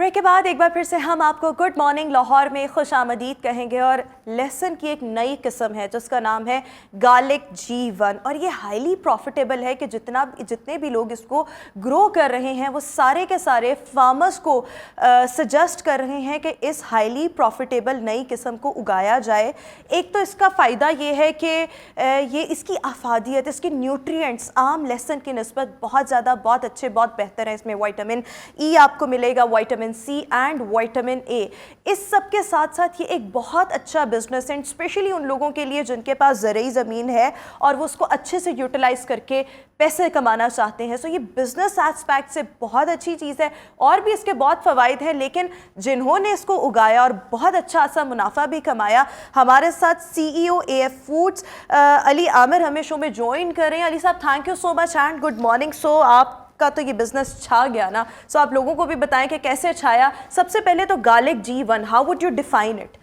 Break के बाद एक बार फिर से हम आपको गुड मॉर्निंग लाहौर में खुश आमदीद कहेंगे और लहसुन की एक नई किस्म है जिसका नाम है गार्लिक G1 और ये हाईली प्रॉफिटेबल है कि जितने भी लोग इसको ग्रो कर रहे हैं वो सारे के सारे फार्मर्स को सजेस्ट कर रहे हैं कि इस हाईली प्रॉफिटेबल नई किस्म को उगाया जाए। एक तो इसका फ़ायदा ये है कि ये इसकी अफादियत, इसके न्यूट्रिएंट्स आम लहसुन की निस्बत बहुत ज़्यादा बहुत अच्छे बहुत बेहतर हैं। इसमें विटामिन ई आपको मिलेगा, vitamin C and vitamin A. इस सब के साथ साथ ये एक बहुत अच्छा बिजनेस है, स्पेशली उन लोगों के लिए जिनके पास ज़रूरी ज़मीन है और वो उसको अच्छे से यूटिलाइज करके पैसे कमाना चाहते हैं। सो ये बिजनेस एस्पेक्ट से बहुत अच्छी चीज़ है और भी इसके बहुत फ़वाइद हैं। लेकिन जिन्होंने इसको उगाया और बहुत अच्छा खासा मुनाफा भी कमाया, हमारे साथ CEO AF foods Ali Aamir हमें शो में ज्वाइन कर रहे हैं। अली साहब, thank you so much and good morning. So आपका तो ये बिजनेस छा गया ना, सो आप लोगों को भी बताएं कि कैसे छाया। सबसे पहले तो garlic G1, how would you define it?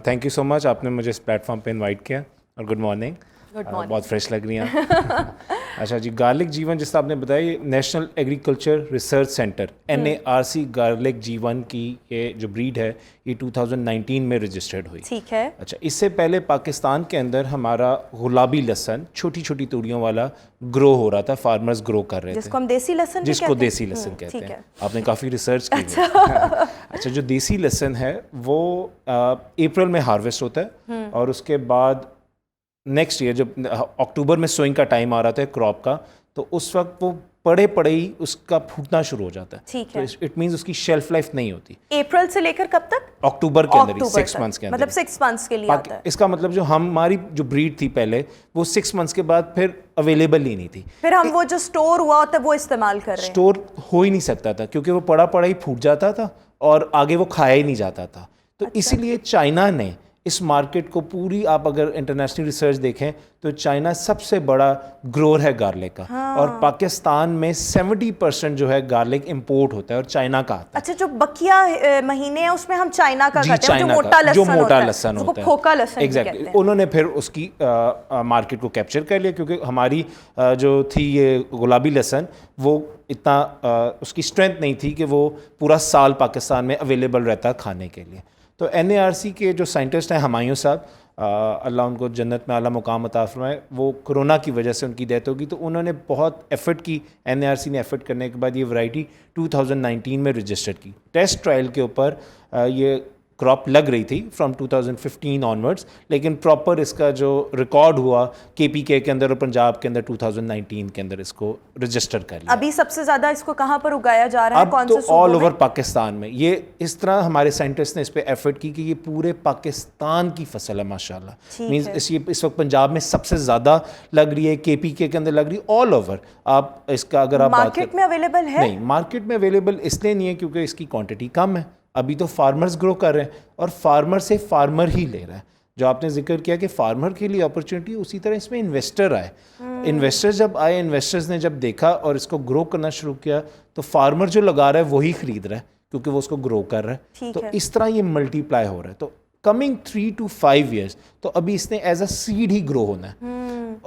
Thank you so much, आपने मुझे इस प्लेटफॉर्म पे इनवाइट किया और गुड मॉर्निंग। बहुत फ्रेश लग रही हैं। अच्छा जी, गार्लिक G1 जिस आपने बताया, national agriculture research centre NARC garlic G1 की ये जो ब्रीड है ये 2019 में रजिस्टर्ड हुई। ठीक है। अच्छा, इससे पहले पाकिस्तान के अंदर हमारा गुलाबी लहसन छोटी छोटी तूड़ियों वाला ग्रो हो रहा था, फार्मर्स ग्रो कर रहे थे, जिसको हम देसी लहसन जिसको देसी लहसन कहते हैं। आपने काफ़ी रिसर्च की है। अच्छा, जो देसी लहसन है वो अप्रैल में हार्वेस्ट होता है और उसके बाद नेक्स्ट ईयर जब अक्टूबर में सोइंग का टाइम आ रहा था क्रॉप का, तो उस वक्त वो पड़े ही उसका फूटना शुरू हो जाता है। ठीक है। तो इट मींस उसकी शेल्फ लाइफ नहीं होती। अप्रैल से लेकर कब तक? अक्टूबर के अंदर, 6 मंथ्स के अंदर, मतलब 6 मंथ्स के लिए आता है। इसका मतलब जो हमारी जो ब्रीड थी पहले वो 6 मंथ्स के बाद फिर अवेलेबल ही नहीं थी। फिर हम वो जो स्टोर हुआ होता है वो इस्तेमाल कर रहे हैं। स्टोर हो ही नहीं सकता था क्योंकि वो पड़ा ही फूट जाता था और आगे वो खाया ही नहीं जाता था। तो इसीलिए चाइना ने इस मार्केट को पूरी, आप अगर इंटरनेशनल रिसर्च देखें तो चाइना सबसे बड़ा ग्रोअर है गार्लिक का। और पाकिस्तान में 70% जो है गार्लिक इंपोर्ट होता है और चाइना का आता है। अच्छा, जो बकिया महीने हैं उसमें हम चाइना का खाते हैं, जो मोटा लहसुन होता है, फोका लहसुन एग्जैक्टली। उन्होंने फिर उसकी मार्केट को कैप्चर कर लिया क्योंकि हमारी जो थी ये गुलाबी लहसुन, वो इतना उसकी स्ट्रेंथ नहीं थी कि वो पूरा साल पाकिस्तान में अवेलेबल रहता खाने के लिए। तो NARC के जो साइंटिस्ट हैं हुमायूं साहब, अल्लाह उनको जन्नत में आला मुकाम अता फरमाए, वो कोरोना की वजह से उनकी डेथ होगी, तो उन्होंने बहुत एफर्ट की। NARC ने एफर्ट करने के बाद ये वैरायटी 2019 में रजिस्टर्ड की। टेस्ट ट्रायल के ऊपर ये क्रॉप लग रही थी फ्रॉम 2015 ऑनवर्ड्स, लेकिन प्रॉपर इसका जो रिकॉर्ड हुआ KPK के अंदर और पंजाब के अंदर 2019 के अंदर इसको रजिस्टर कर लिया। अभी सबसे ज़्यादा इसको कहाँ पर उगाया जा रहा है? अब तो ऑल ओवर पाकिस्तान में। ये इस तरह हमारे साइंटिस्ट ने इस पे एफर्ट की कि ये पूरे पाकिस्तान की फसल है माशाल्लाह। मींस इस वक्त पंजाब में सबसे ज़्यादा लग रही है, KPK के अंदर लग रही है, ऑल ओवर। आप इसका अगर आप मार्केट में अवेलेबल है? नहीं, मार्केट में अवेलेबल इसलिए नहीं है क्योंकि इसकी क्वांटिटी कम है। अभी तो फार्मर्स ग्रो कर रहे हैं और फार्मर से फार्मर ही ले रहा है। जो आपने जिक्र किया कि फार्मर के लिए अपॉर्चुनिटी, उसी तरह इसमें इन्वेस्टर आए। इन्वेस्टर्स जब आए, इन्वेस्टर्स ने जब देखा और इसको ग्रो करना शुरू किया, तो फार्मर जो लगा रहा है वही खरीद रहा है क्योंकि वो उसको ग्रो कर रहा है। तो इस तरह ये मल्टीप्लाई हो रहा है। तो कमिंग 3 to 5 years तो अभी इसने एज अ सीड ही ग्रो होना है,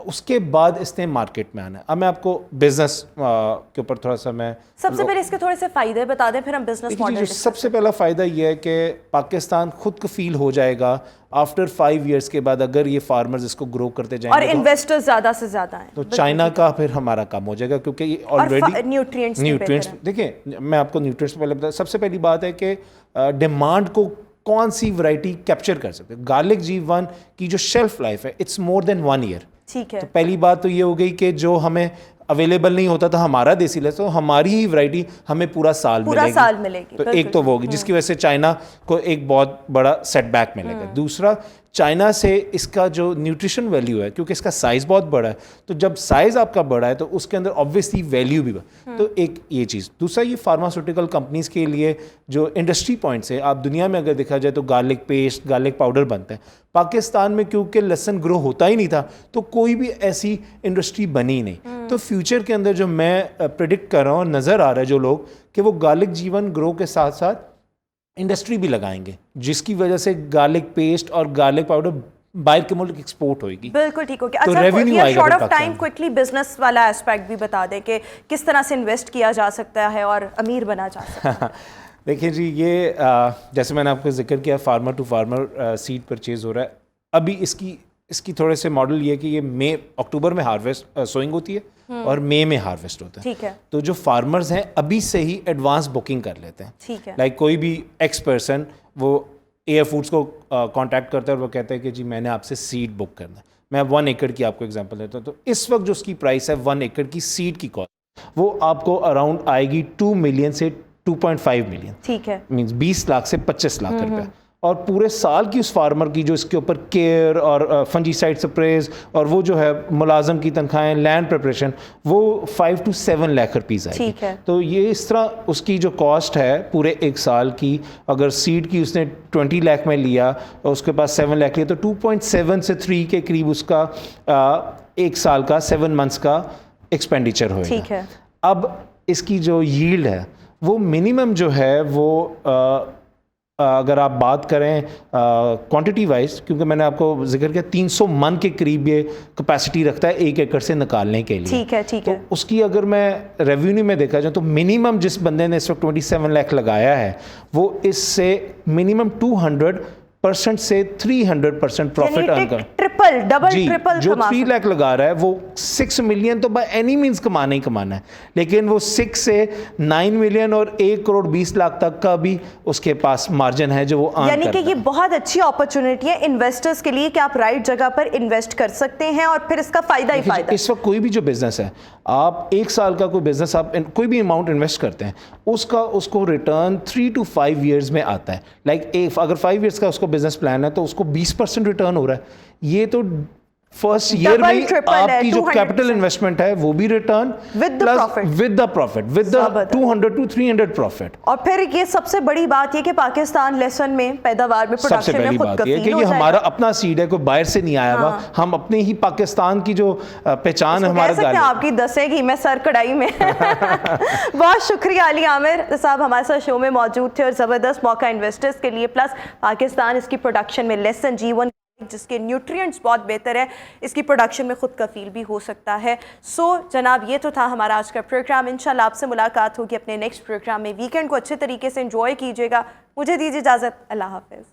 उसके बाद इसने मार्केट में आना है। अब मैं आपको बिजनेस के ऊपर थोड़ा सा सबसे पहले इसके थोड़े से फायदे बता दें, फिर हम बिजनेस मॉडल। सबसे पहला फायदा यह है कि पाकिस्तान खुद कफील हो जाएगा आफ्टर 5 years के बाद, अगर ये फार्मर्स इसको ग्रो करते जाएंगे और इन्वेस्टर्स ज्यादा से ज्यादा हैं, तो चाइना का फिर हमारा काम हो जाएगा क्योंकि ये ऑलरेडी न्यूट्रिएंट्स। देखिए, मैं आपको न्यूट्रिएंट्स पहले बता, सबसे पहली बात है कि डिमांड को कौन सी वैरायटी कैप्चर कर सकते हैं। गार्लिक G1 की जो शेल्फ लाइफ है इट्स मोर देन 1 year। ठीक है। तो पहली बात तो ये हो गई कि जो हमें अवेलेबल नहीं होता था हमारा देसी लहसुन, तो हमारी ही वैरायटी हमें पूरा साल मिलेगी। तो एक तो वो होगी जिसकी वजह से चाइना को एक बहुत बड़ा सेटबैक मिलेगा। दूसरा, चाइना से इसका जो न्यूट्रिशन वैल्यू है, क्योंकि इसका साइज़ बहुत बड़ा है, तो जब साइज़ आपका बड़ा है तो उसके अंदर ऑब्वियसली वैल्यू भी तो एक ये चीज़। दूसरा, ये फार्मास्यूटिकल कंपनीज़ के लिए जो इंडस्ट्री पॉइंट से आप दुनिया में अगर देखा जाए तो गार्लिक पेस्ट, गार्लिक पाउडर बनता है। पाकिस्तान में क्योंकि लहसुन ग्रो होता ही नहीं था तो कोई भी ऐसी इंडस्ट्री बनी नहीं। तो फ्यूचर के अंदर जो मैं प्रेडिक्ट कर रहा हूँ, नज़र आ रहा है जो लोग, कि वो गार्लिक G1 ग्रो के साथ साथ इंडस्ट्री भी लगाएंगे, जिसकी वजह से गार्लिक पेस्ट और गार्लिक पाउडर बाहर के मुल्क एक्सपोर्ट होगी। बिल्कुल ठीक हो गया। तो अच्छा, रेवेन्यू आएगा short of time quickly business वाला एस्पेक्ट भी बता दें कि किस तरह से इन्वेस्ट किया जा सकता है और अमीर बना जा सकता है। देखिए जी, ये जैसे मैंने आपको जिक्र किया, farmer to farmer seed purchase हो रहा है। अभी इसकी थोड़े से मॉडल ये कि ये अक्टूबर में हार्वेस्ट सोइंग होती है और मई में हार्वेस्ट होता है। ठीक है। तो जो फार्मर्स हैं अभी से ही एडवांस बुकिंग कर लेते हैं। ठीक है। लाइक कोई भी एक्स पर्सन वो एयर फूड्स को कांटेक्ट करता है और वो कहता है कि जी मैंने आपसे सीड बुक करना है। मैं 1 एकड़ की आपको एग्जांपल देता हूँ। तो इस वक्त जो उसकी प्राइस है 1 एकड़ की सीड की कॉस्ट, वो आपको अराउंड आएगी 2 मिलियन से 2.5 मिलियन। ठीक है। मींस 20 लाख से 25 लाख रुपए। और पूरे साल की उस फार्मर की जो इसके ऊपर केयर और फंजीसाइड स्प्रेज और वो जो है मुलाजम की तनख्वाहें, लैंड प्रिपरेशन, वो 5 to 7 लाख रुपीज़ आएगी। ठीक है। तो ये इस तरह उसकी जो कॉस्ट है पूरे एक साल की, अगर सीड की उसने 20 लाख में लिया और उसके पास 7 लाख लिया, तो 2.7 से 3 के करीब उसका एक साल का 7 मंथ्स का एक्सपेंडिचर होएगा। ठीक है। अब इसकी जो यील्ड है वो मिनिमम जो है वो अगर आप बात करें क्वांटिटी वाइज, क्योंकि मैंने आपको जिक्र किया 300 मन के करीब ये कैपेसिटी रखता है 1 एकड़ से निकालने के लिए। ठीक है। ठीक है। तो उसकी अगर मैं रेवेन्यू में देखा जाए तो मिनिमम जिस बंदे ने इस वक्त 27 लाख लगाया है वो इससे मिनिमम 200% से 300% प्रॉफिट अर्न कर, ट्रिपल डबल ट्रिपल। जो 3 लाख लगा रहा है वो 6 मिलियन तो बाय एनी मींस कमाना ही कमाना है, लेकिन वो 6 से 9 मिलियन और 1 करोड़ 20 लाख तक का भी उसके पास मार्जिन है जो वो अर्न यानी करता कि ये बहुत अच्छी अपॉर्चुनिटी है इन्वेस्टर्स के लिए कि आप राइट जगह पर इन्वेस्ट कर सकते हैं और फिर इसका फायदा ही फायदा। इस वक्त कोई भी जो बिजनेस है, आप 1 साल का कोई बिजनेस आप कोई भी अमाउंट इन्वेस्ट करते हैं उसको रिटर्न 3 to 5 ईयर्स में आता है। लाइक अगर 5 ईयर्स का उसको बिजनेस प्लान है तो उसको 20% रिटर्न हो रहा है। ये तो फर्स्ट ईयर में आपकी जो कैपिटल इन्वेस्टमेंट है वो भी return with the profit with the 200 to 300 profit. और फिर ये सबसे बड़ी बात ये कि पाकिस्तान लहसुन में पैदावार में प्रोडक्शन में खुद कफील हो जाएगा। ये हमारा अपना सीड है, कोई बाहर से नहीं आया हुआ। हम अपने ही पाकिस्तान की जो पहचान है हमारा आपकी दसेगी मैं सर कढ़ाई में। बहुत शुक्रिया अली आमिर साहब हमारे साथ शो में मौजूद थे और जबरदस्त मौका इन्वेस्टर्स के लिए, प्लस पाकिस्तान इसकी प्रोडक्शन में लहसुन G1 जिसके न्यूट्रिएंट्स बहुत बेहतर है, इसकी प्रोडक्शन में खुद कफील भी हो सकता है। सो जनाब ये तो था हमारा आज का प्रोग्राम। इंशाल्लाह आपसे मुलाकात होगी अपने नेक्स्ट प्रोग्राम में। वीकेंड को अच्छे तरीके से एंजॉय कीजिएगा। मुझे दीजिए इजाज़त। अल्लाह हाफिज़।